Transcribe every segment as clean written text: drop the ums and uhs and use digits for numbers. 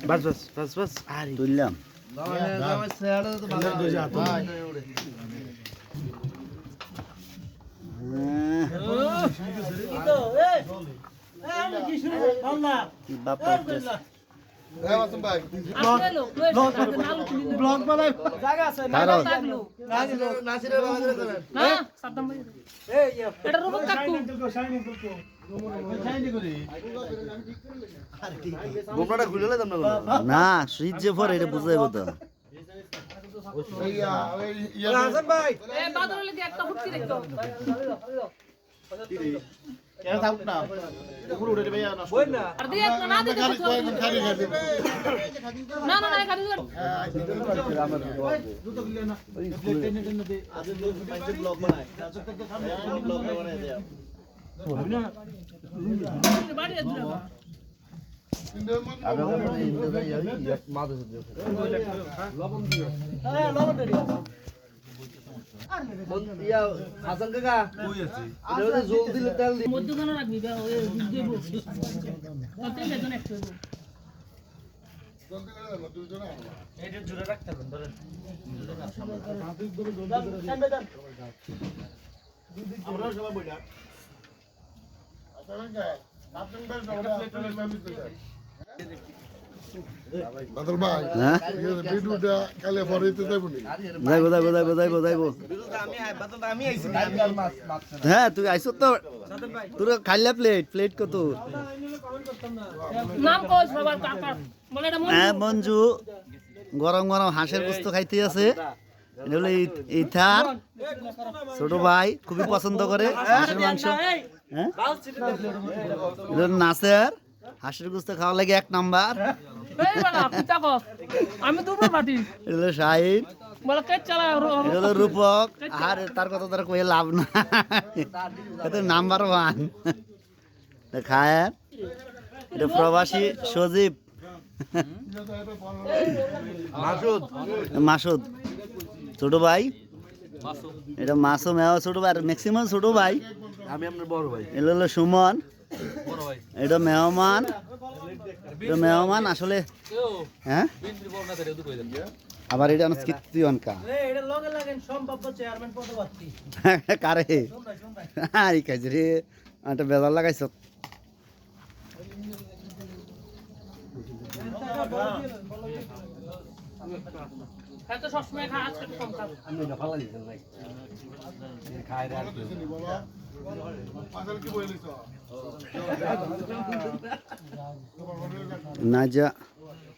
বাস বাস বাস বাস আর তুললাম না সুইচ যে পরে এটা বুঝাইব তো হাসান কাকা জল দিলে তেল দিই মধ্যখানে রাখবি এটা জুড়ে রাখতে হবে ধরেন আমরা সবাই বইলা বাদল ভাই ভিডিওটা কালে পরেতে যাইব নি যাইব হ্যাঁ তুই আইছ তো তোর খাইলা প্লেট কত নাম কই সবার কাকা বলে এটা হ্যাঁ মঞ্জু গরম গরম হাঁসের গোস্ত খাইতে আছে এটা হলো ইথার ছোট ভাই খুবই পছন্দ করে হাঁসের মাংস হ্যাঁ এটা নাসের হাঁসের গোস্ত খাওয়া লাগে 1 নাম্বার এই বাবা পিতা কো আমি দুপুর পাটি এটা হলো শাহিদ বলে কে চালা এটা হলো রূপক আর তার কথা তার কই লাভ না এটা নাম্বার 1 খায় এটা প্রবাসী সজীব মাসুদ ছোট ভাই এটা মাসুম ছোট ভাই ম্যাক্সিমাম ছোট ভাই আমি আপনার বড় ভাই এটা হলো সুমন এটা মেহমান আসলে হ্যাঁ আবার এটা কীর্তি অনকা কারে আরে কাজ রে একটা বেজার লাগাইছ এত সবসময় খা আজকে কম খা আমি এটা ভালো লাগছে ভাই খাই রে পাগল কি বলিস নাজা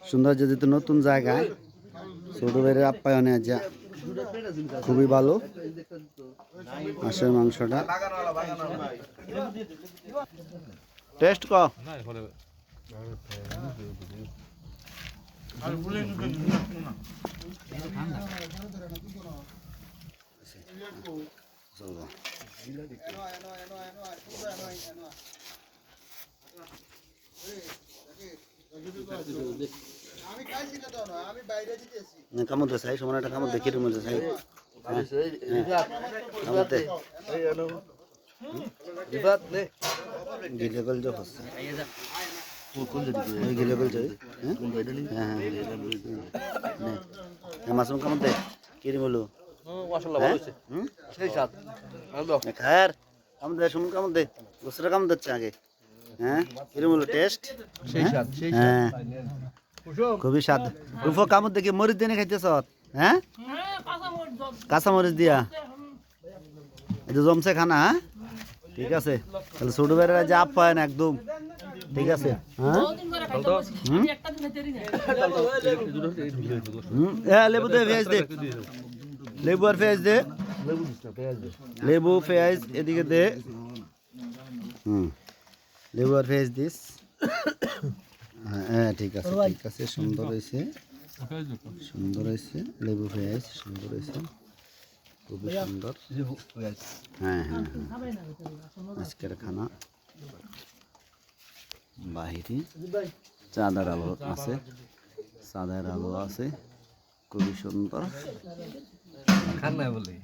সৌন্দর্য যেহেতু নতুন জায়গায় ছোট ভাইয়ের আপ্যায়নে যা খুবই ভালো হাঁসের মাংসটা টেস্ট ক কামড় দে সাই সমানটা কামড় দেখি রে মজা সাই দিবাত নে গিলে গল যো হচ্ছে কোন যদি গিলে গল যাই হ্যাঁ হ্যাঁ মাসুম কামড় দে কি রে বলো মাশাআল্লাহ ভালো হইছে সেই স্বাদ আলো খায়ার কামড় দে সুমন কামড় দে গোসরা কামড় দিচ্ছে আগে হ্যাঁ কি রে বলো টেস্ট সেই স্বাদ হ্যাঁ খুবই স্বাদ রূপ কামড় দেখি মরিচ দিয়ে খাইতেছ হ্যাঁ কাঁচা মরিচ দিয়া এটা জমছে খানা হ্যাঁ ঠিক আছে তাহলে ছোট বেড়া যে আপ পায় না একদম ঠিক আছে হ্যাঁ লেবু দে পেঁয়াজ দে লেবু আর পেঁয়াজ দে লেবু পেঁয়াজ এদিকে দে লেবু আর পেঁয়াজ দিস হ্যাঁ ঠিক আছে সুন্দর হয়েছে লেবু পেঁয়াজ সুন্দর হয়েছে খুবই সুন্দর হ্যাঁ আজকের খানা বাহিরে চাঁদার আলো আছে খুবই সুন্দর খান না বলে